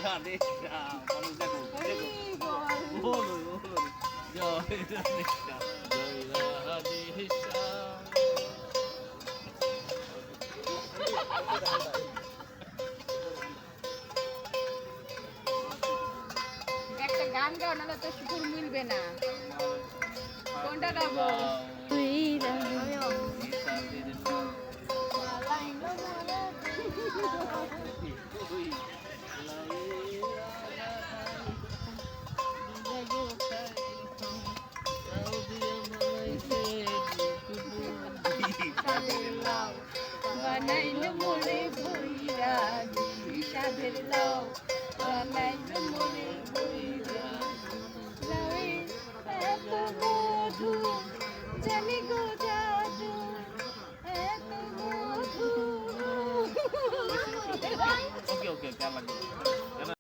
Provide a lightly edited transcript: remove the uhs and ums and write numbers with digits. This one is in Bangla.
রাধে শ্যাম মানুষ দেখো দেখো বলো বলো জয় রাধে শ্যাম জয় রাধে শ্যাম একটা গান গাও নাহলে তো সুর মিলবে না। কোনটা গাবো? বানাইল মোরে ভৈরা সাধের লাউ বানাইল মোরে ভৈরা লাউয়ের এত মধু জানি গো জাদু এত মধু ওকে ওকে কেমন লাগবে